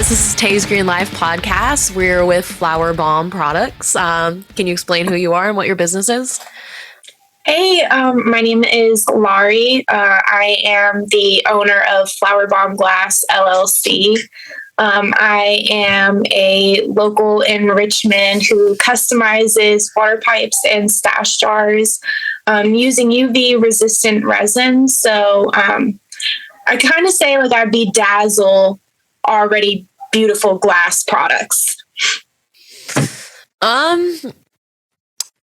guys, this is TaysGreenLife podcast. We're with Flower Bomb Products. Can you explain who you are and what your business is? Hey, my name is Laurie. I am the owner of Flower Bomb Glass LLC. I am a local in Richmond who customizes water pipes and stash jars using UV resistant resin. So I kind of say like I bedazzle already beautiful glass products. When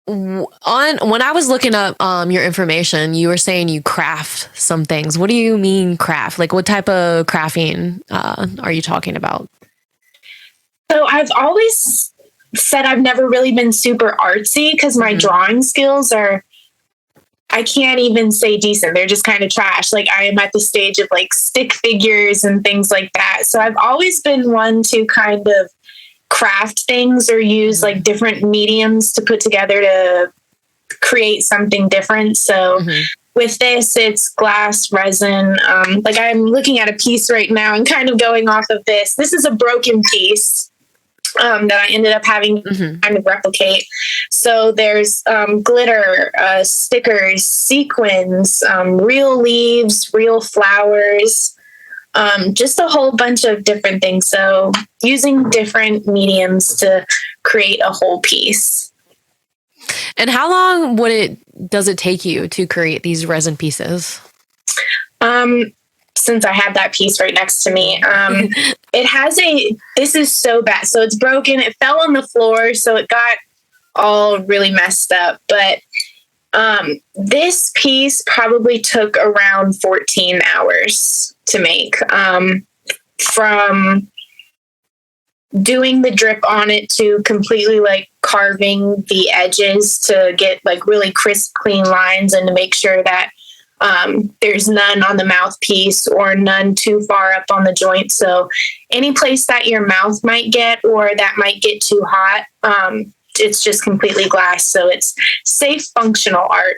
I was looking up your information, you were saying you craft some things. What do you mean craft? Like what type of crafting are you talking about? So I've always said I've never really been super artsy because my drawing skills are, I can't even say decent. They're just kind of trash. Like I am at the stage of like stick figures and things like that. So I've always been one to kind of craft things or use like different mediums to put together to create something different. So with this, it's glass resin. Like I'm looking at a piece right now and kind of going off of this. This is a broken piece that I ended up having to kind of replicate. So there's glitter, stickers, sequins, real leaves, real flowers, just a whole bunch of different things. So using different mediums to create a whole piece. And how long does it take you to create these resin pieces? Since I have that piece right next to me, this is so bad. So it's broken. It fell on the floor. So it got all really messed up. But this piece probably took around 14 hours to make, from doing the drip on it to completely like carving the edges to get like really crisp, clean lines and to make sure that there's none on the mouthpiece or none too far up on the joint. So any place that your mouth might get or that might get too hot, it's just completely glass. So it's safe, functional art.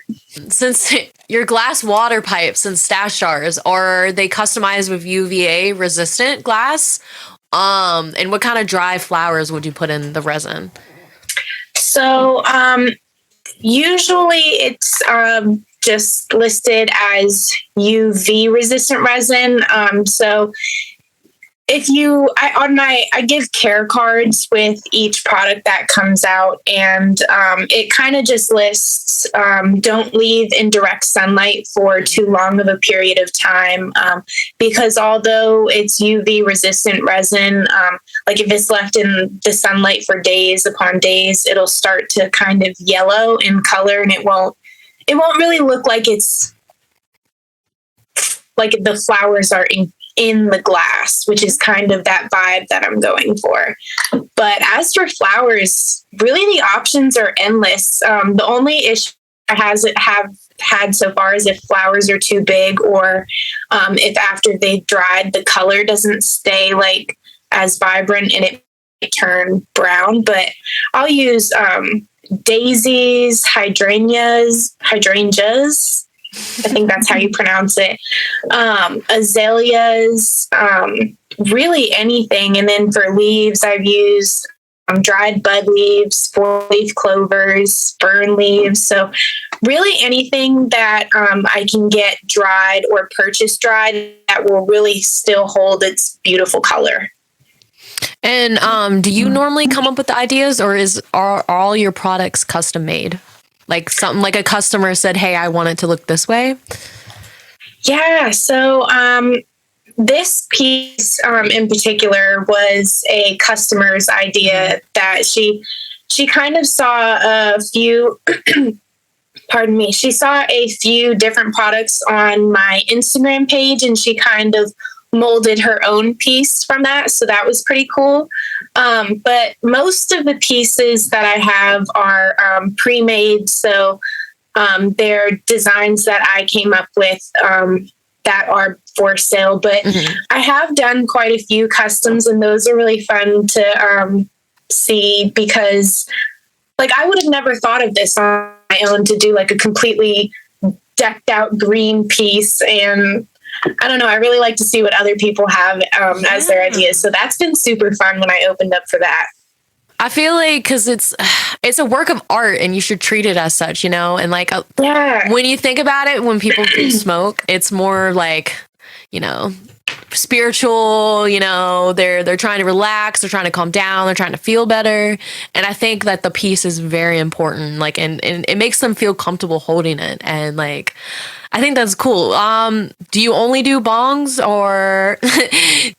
Since your glass water pipes and stash jars, are they customized with UVA resistant glass? And what kind of dry flowers would you put in the resin? So usually it's just listed as UV resistant resin. So if I give care cards with each product that comes out, and it kind of just lists don't leave in direct sunlight for too long of a period of time, because although it's UV resistant resin, like if it's left in the sunlight for days upon days, it'll start to kind of yellow in color, and it won't really look like it's like the flowers are in the glass, which is kind of that vibe that I'm going for. But as for flowers, really the options are endless. The only issue I have had so far is if flowers are too big, or if after they've dried, the color doesn't stay like as vibrant and it might turn brown. But I'll use daisies, hydrangeas, I think that's how you pronounce it. Azaleas, really anything. And then for leaves, I've used dried bud leaves, 4-leaf clovers, fern leaves. So really anything that I can get dried or purchase dried that will really still hold its beautiful color. And do you normally come up with the ideas, or are all your products custom made? Like something like a customer said, hey, I want it to look this way? Yeah. So this piece in particular was a customer's idea that she kind of saw a few, pardon me, she saw a few different products on my Instagram page, and she kind of molded her own piece from that. So that was pretty cool. But most of the pieces that I have are pre-made. So they're designs that I came up with that are for sale. But I have done quite a few customs, and those are really fun to see, because like I would have never thought of this on my own to do like a completely decked out green piece. And I don't know. I really like to see what other people have as their ideas. So that's been super fun when I opened up for that. I feel like because it's a work of art and you should treat it as such, and like when you think about it, when people do smoke, it's more like, spiritual, they're trying to relax, they're trying to calm down, they're trying to feel better. And I think that the piece is very important, like, and it makes them feel comfortable holding it. And like, I think that's cool. Do you only do bongs, or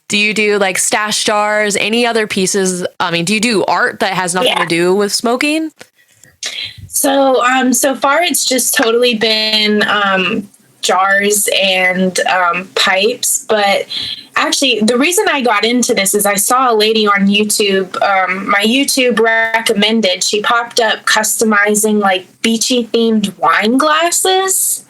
do you do like stash jars, any other pieces? I mean, do you do art that has nothing to do with smoking? So, so far it's just totally been, jars and pipes. But actually, the reason I got into this is I saw a lady on YouTube. My YouTube recommended, she popped up customizing like beachy themed wine glasses.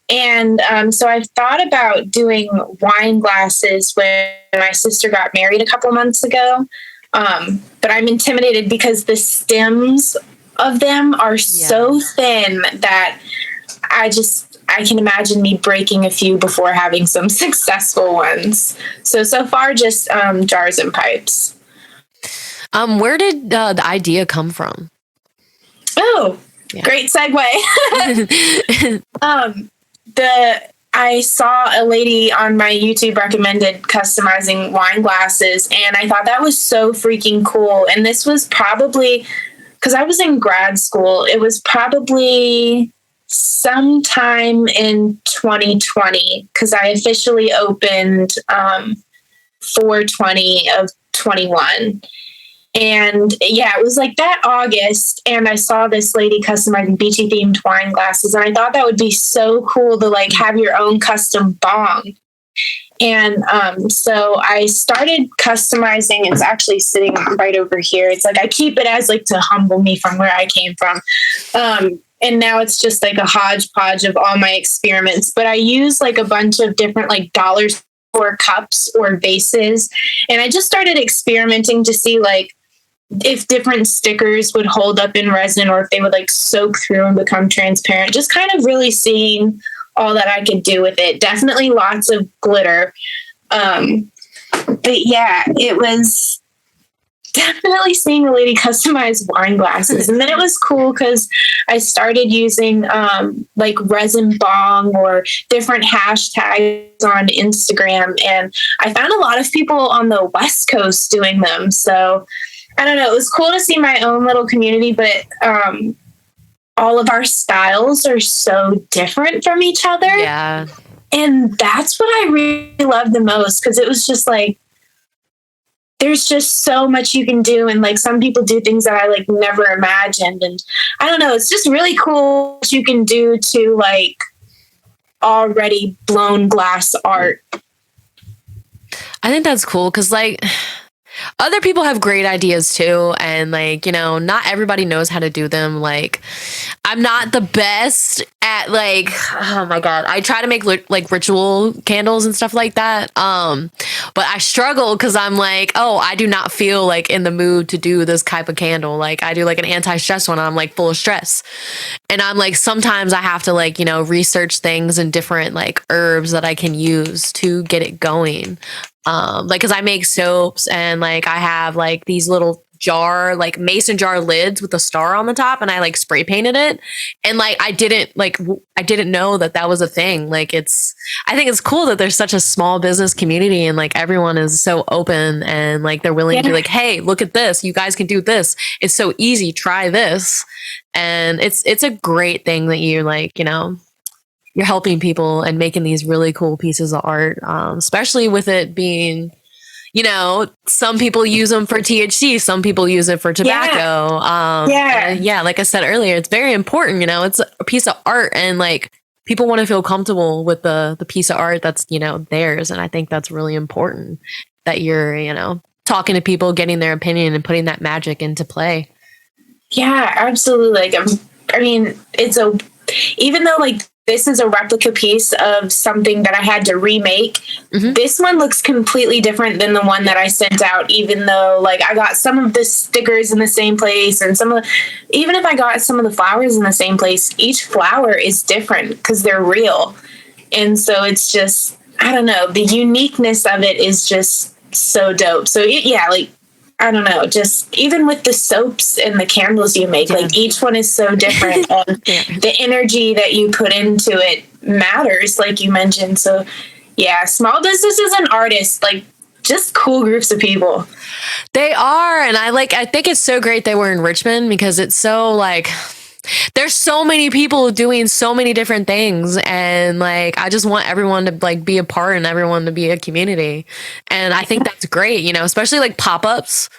And so I thought about doing wine glasses when my sister got married a couple months ago. But I'm intimidated because the stems of them are so thin that I can imagine me breaking a few before having some successful ones. So far, just jars and pipes. Where did the idea come from? Oh, great segue. I saw a lady on my YouTube recommended customizing wine glasses, and I thought that was so freaking cool. And this was probably because I was in grad school. It was probably sometime in 2020, because I officially opened 4/20 of 21. And it was like that August, and I saw this lady customizing beachy themed wine glasses, and I thought that would be so cool to like have your own custom bong. And so I started customizing. It's actually sitting right over here. It's like I keep it as like to humble me from where I came from. And now it's just like a hodgepodge of all my experiments. But I use like a bunch of different like dollar store cups or vases, and I just started experimenting to see like if different stickers would hold up in resin or if they would like soak through and become transparent. Just kind of really seeing all that I could do with it. Definitely lots of glitter. But yeah, it was definitely seeing a lady customize wine glasses. And then it was cool because I started using like resin bong or different hashtags on Instagram. And I found a lot of people on the West Coast doing them. So I don't know. It was cool to see my own little community, but all of our styles are so different from each other. Yeah. And that's what I really love the most, because it was just like, there's just so much you can do. And like some people do things that I like never imagined. And I don't know, it's just really cool what you can do to like already blown glass art. I think that's cool because like other people have great ideas too. And like, not everybody knows how to do them. Like I'm not the best at like, oh my God, I try to make like ritual candles and stuff like that. But I struggle because I'm like, oh, I do not feel like in the mood to do this type of candle. Like I do like an anti-stress one. I'm like full of stress. And I'm like, sometimes I have to like, research things and different like herbs that I can use to get it going. Like, cause I make soaps and like I have like these little like mason jar lids with a star on the top, and I like spray painted it. And like, I didn't know that was a thing. Like I think it's cool that there's such a small business community and like everyone is so open and like they're willing to be like, hey, look at this. You guys can do this. It's so easy. Try this. And it's a great thing that you're like, you're helping people and making these really cool pieces of art, especially with it being, some people use them for THC, some people use it for tobacco. Like I said earlier, it's very important. It's a piece of art, and like people want to feel comfortable with the piece of art that's theirs, and I think that's really important that you're talking to people, getting their opinion, and putting that magic into play. Yeah, absolutely. Like I mean, even though like this is a replica piece of something that I had to remake. Mm-hmm. This one looks completely different than the one that I sent out, even though like I got some of the stickers in the same place and even if I got some of the flowers in the same place, each flower is different because they're real. And so it's just, I don't know, the uniqueness of it is just so dope. So yeah, like, I don't know, just even with the soaps and the candles you make, like each one is so different. And the energy that you put into it matters, like you mentioned. So yeah, small businesses and artists, like just cool groups of people. They are. And I think it's so great they were in Richmond because it's so like, there's so many people doing so many different things, and like I just want everyone to like be a part and everyone to be a community, and I think that's great, you know, especially like pop-ups.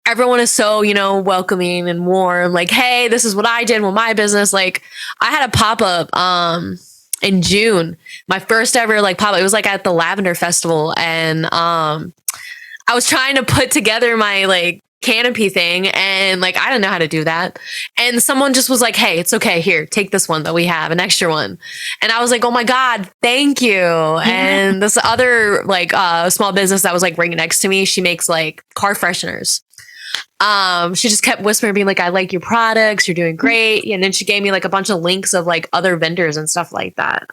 Everyone is so, you know, welcoming and warm, like, hey, this is what I did with my business. Like I had a pop-up in June, my first ever like pop-up. It was like at the Lavender Festival, and I was trying to put together my like canopy thing, and like I didn't know how to do that, and someone just was like, hey, it's okay, here, take this one that we have, an extra one. And I was like, oh my god, thank you. And this other like small business that was like right next to me, she makes like car fresheners. She just kept whispering, being like, I like your products, you're doing great. And then she gave me like a bunch of links of like other vendors and stuff like that.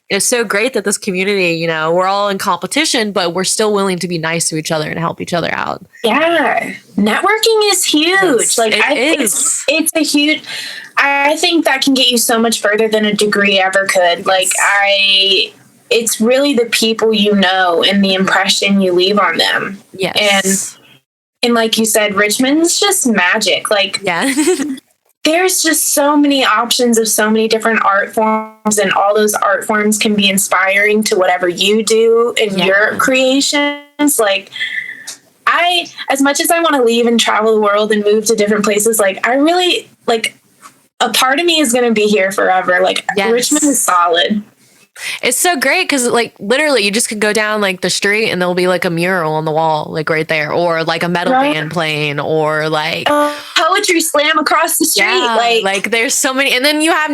It's so great that this community, you know, we're all in competition, but we're still willing to be nice to each other and help each other out. Yeah. Networking is huge. Like it's a huge, I think that can get you so much further than a degree ever could. Like it's really the people you know and the impression you leave on them. Yes. And like you said, Richmond's just magic. Like, yeah. There's just so many options of so many different art forms, and all those art forms can be inspiring to whatever you do in your creations. Like as much as I want to leave and travel the world and move to different places, like I really, like, a part of me is going to be here forever. Like Richmond is solid. It's so great because like literally you just could go down like the street and there'll be like a mural on the wall like right there, or like a metal band playing, or like poetry slam across the street. Like there's so many. And then you have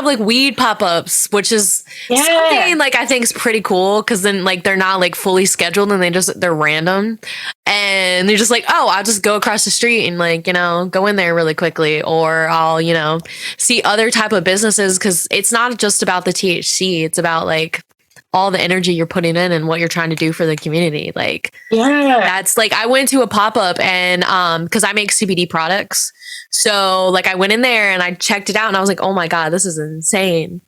like weed pop-ups, which is something like I think is pretty cool, because then like they're not like fully scheduled and they're random, and they're just like, oh, I'll just go across the street and like, you know, go in there really quickly, or I'll, you know, see other type of businesses, because it's not just about the THC, it's about like all the energy you're putting in and what you're trying to do for the community. Like, that's like, I went to a pop-up and, cause I make CBD products. So like I went in there and I checked it out and I was like, oh my God, this is insane.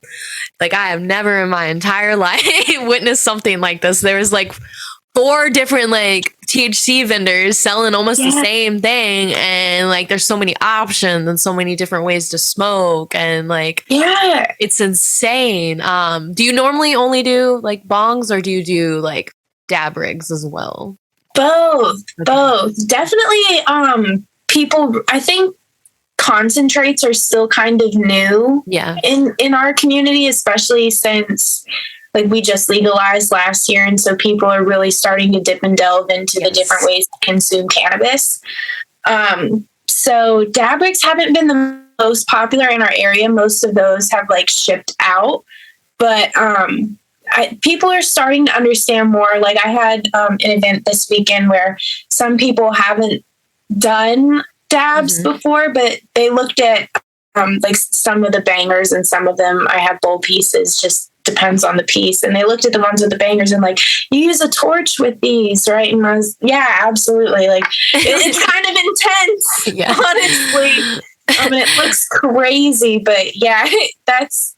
Like I have never in my entire life witnessed something like this. There was like 4 different like THC vendors selling almost the same thing, and like there's so many options and so many different ways to smoke, and like it's insane. Do you normally only do like bongs, or do you do like dab rigs as well? Both. Definitely. People, I think concentrates are still kind of new in our community, especially since like we just legalized last year, and so people are really starting to dip and delve into the different ways to consume cannabis. So dab rigs haven't been the most popular in our area. Most of those have like shipped out, but people are starting to understand more. Like I had an event this weekend where some people haven't done dabs before, but they looked at like some of the bangers, and some of them I have bowl pieces, just depends on the piece. And they looked at the ones with the bangers and like, you use a torch with these, right? And I was, absolutely. Like it's kind of intense, honestly. I mean, it looks crazy, but that's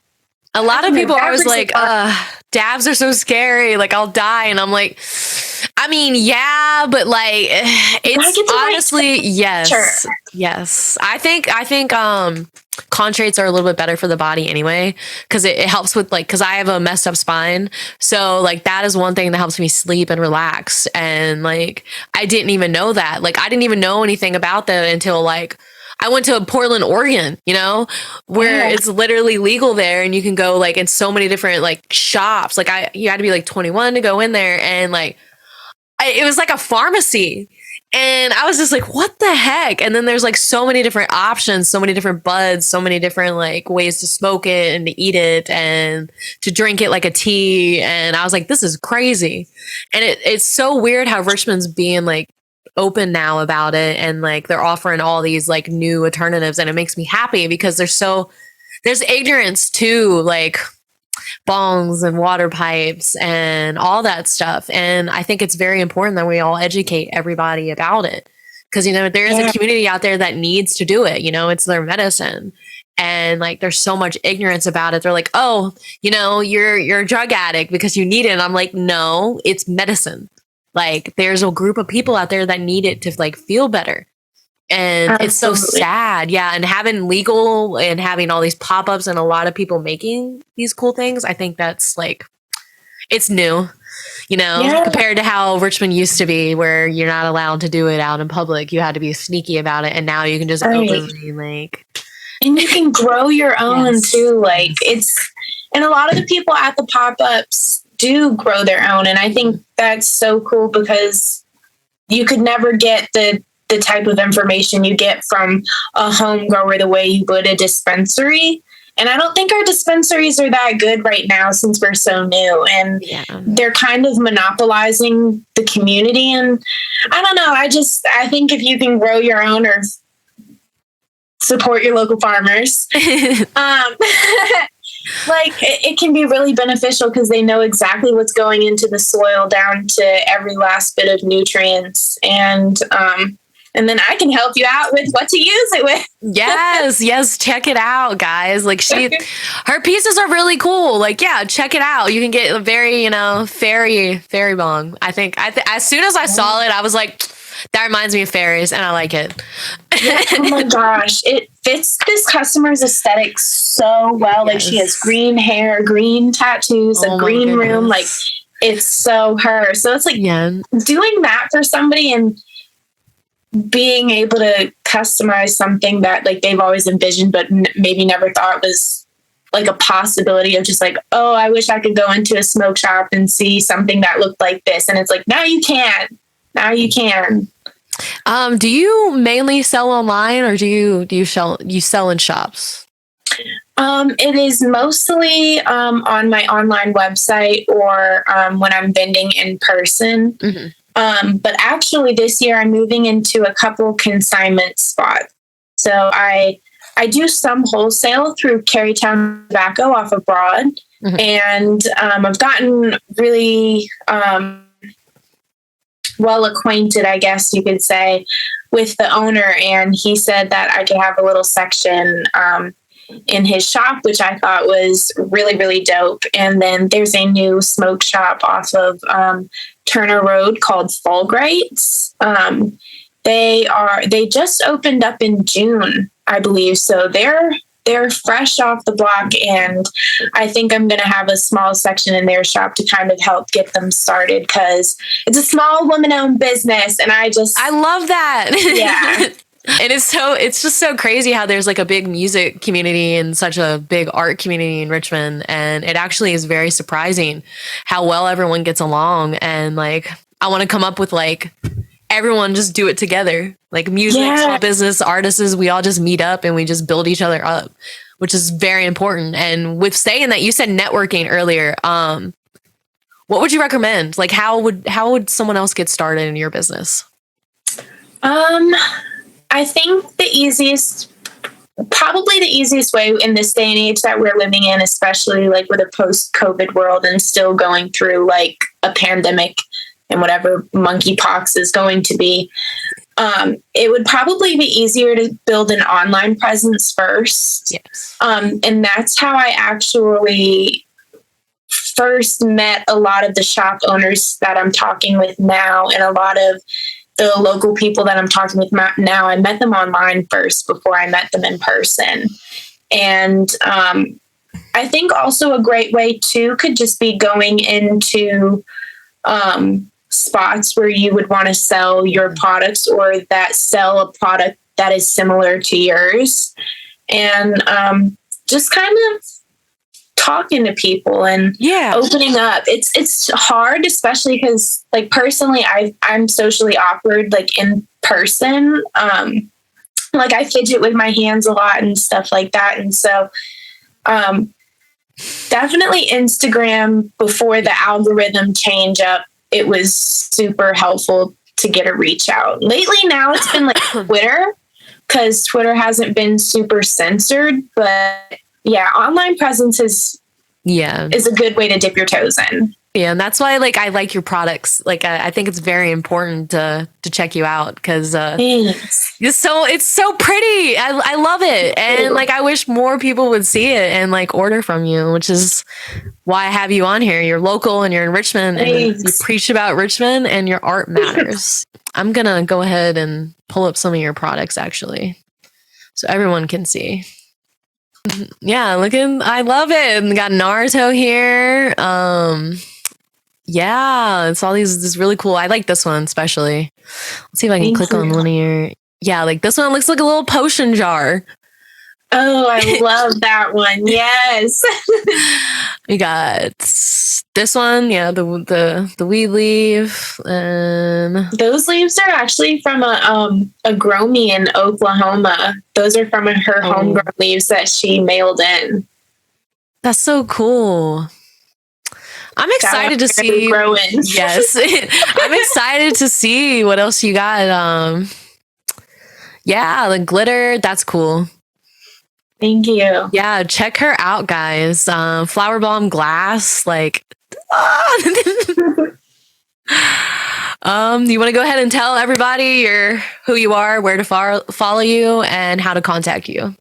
a lot of people. I was like, dabs are so scary. Like I'll die. And I'm like, I mean, but like it's honestly, yes. I think concentrates are a little bit better for the body anyway, because it helps with like, because I have a messed up spine, so like that is one thing that helps me sleep and relax. And like I didn't even know that. Like I didn't even know anything about that until like I went to Portland, Oregon, you know, where it's literally legal there, and you can go like in so many different like shops. Like you had to be like 21 to go in there, and like it was like a pharmacy. And I was just like, what the heck? And then there's like so many different options, so many different buds, so many different like ways to smoke it and to eat it and to drink it like a tea. And I was like, this is crazy. And it's so weird how Richmond's being like open now about it. And like they're offering all these like new alternatives. And it makes me happy because there's ignorance too. Like bongs and water pipes and all that stuff. And I think it's very important that we all educate everybody about it. Because, there is a community out there that needs to do it. It's their medicine. And like, there's so much ignorance about it. They're like, oh, you're a drug addict because you need it. And I'm like, no, it's medicine. Like, there's a group of people out there that need it to like feel better. And It's so sad. Yeah. And having legal and having all these pop-ups and a lot of people making these cool things, I think that's like, it's new, compared to how Richmond used to be, where you're not allowed to do it out in public. You had to be sneaky about it. And now you can just openly like. And you can grow your own too. Like and a lot of the people at the pop-ups do grow their own. And I think that's so cool because you could never get the type of information you get from a home grower the way you would a dispensary. And I don't think our dispensaries are that good right now since we're so new, and they're kind of monopolizing the community. And I don't know. I think if you can grow your own or support your local farmers, like it can be really beneficial because they know exactly what's going into the soil down to every last bit of nutrients. And then I can help you out with what to use it with. Yes. Check it out, guys. Like her pieces are really cool. Like, check it out. You can get a very, fairy bong. I think as soon as I saw it, I was like, that reminds me of fairies, and I like it. Oh my gosh. It fits this customer's aesthetic so well. Like, she has green hair, green tattoos, a green room. Like, it's so her. So it's like doing that for somebody and being able to customize something that like they've always envisioned, but maybe never thought was like a possibility of just like, oh, I wish I could go into a smoke shop and see something that looked like this. And it's like, now you can. Do you mainly sell online, or do you sell in shops? It is mostly on my online website or when I'm vending in person. Mm-hmm. But actually this year I'm moving into a couple consignment spots. So I do some wholesale through Carytown Tobacco off of Broad. Mm-hmm. And I've gotten really well acquainted, I guess you could say, with the owner. And he said that I could have a little section in his shop, which I thought was really, really dope. And then there's a new smoke shop off of Turner Road called Fulbrights. They just opened up in June, I believe. So they're fresh off the block, and I think I'm going to have a small section in their shop to kind of help get them started because it's a small woman-owned business, and I love that. Yeah. And it's just so crazy how there's like a big music community and such a big art community in Richmond. And it actually is very surprising how well everyone gets along. And like, I want to come up with like, everyone just do it together. Like music, small business, artists, we all just meet up and we just build each other up, which is very important. And with saying that, you said networking earlier. What would you recommend? Like, how would someone else get started in your business? I think probably the easiest way in this day and age that we're living in, especially like with a post-COVID world and still going through like a pandemic and whatever monkeypox is going to be, it would probably be easier to build an online presence first. Yes. And that's how I actually first met a lot of the shop owners that I'm talking with now, and a lot of the local people that I'm talking with now. I met them online first before I met them in person. And I think also a great way too could just be going into spots where you would want to sell your products or that sell a product that is similar to yours, and just kind of talking to people and opening up. It's hard, especially because like personally I'm socially awkward like in person. Like I fidget with my hands a lot and stuff like that. And so definitely Instagram, before the algorithm change up, it was super helpful to get a reach out. Lately now it's been like Twitter, because Twitter hasn't been super censored, but yeah, online presence has Yeah. is a good way to dip your toes in. Yeah, and that's why like I like your products. Like I think it's very important to check you out because it's so pretty. I love it, and like I wish more people would see it and like order from you, which is why I have you on here. You're local and you're in Richmond, and you preach about Richmond, and your art matters. I'm gonna go ahead and pull up some of your products actually, so everyone can see. Yeah, I love it. We got Naruto here. Yeah, it's all this really cool. I like this one especially. Let's see if I can click on one of your. Yeah, like this one looks like a little potion jar. Oh, I love that one. Yes. We got this one. Yeah, the weed leaf. And those leaves are actually from a grow me in Oklahoma. Those are from her homegrown leaves that she mailed in. That's so cool. I'm excited to see. Yes, I'm excited to see what else you got. Yeah, the glitter. That's cool. Thank you. Yeah, check her out, guys. Flower Bomb Glass. Like, you want to go ahead and tell everybody who you are, where to follow you, and how to contact you?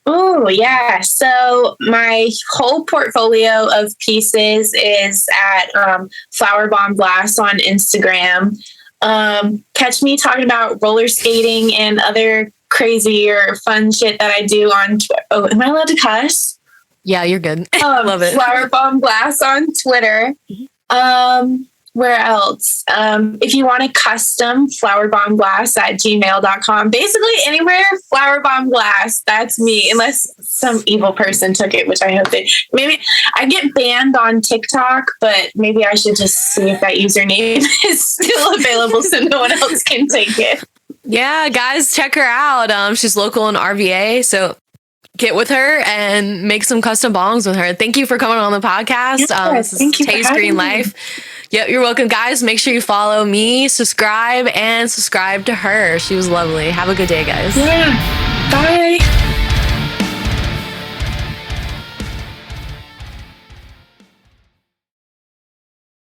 Oh, yeah. So my whole portfolio of pieces is at Flower Bomb Glass on Instagram. Catch me talking about roller skating and other crazy or fun shit that I do on am I allowed to cuss? Yeah, you're good. I love it. Flower Bomb Glass on Twitter. Where else? If you want a custom flowerbombglass at gmail.com. Basically anywhere Flower Bomb Glass, that's me, unless some evil person took it, which I hope maybe I get banned on TikTok, but maybe I should just see if that username is still available so no one else can take it. Yeah, guys, check her out. She's local in RVA, so get with her and make some custom bongs with her. Thank you for coming on the podcast. This is TaysGreenLife. Yep, you're welcome, guys. Make sure you follow me, subscribe to her. She was lovely. Have a good day, guys. Yeah. Bye.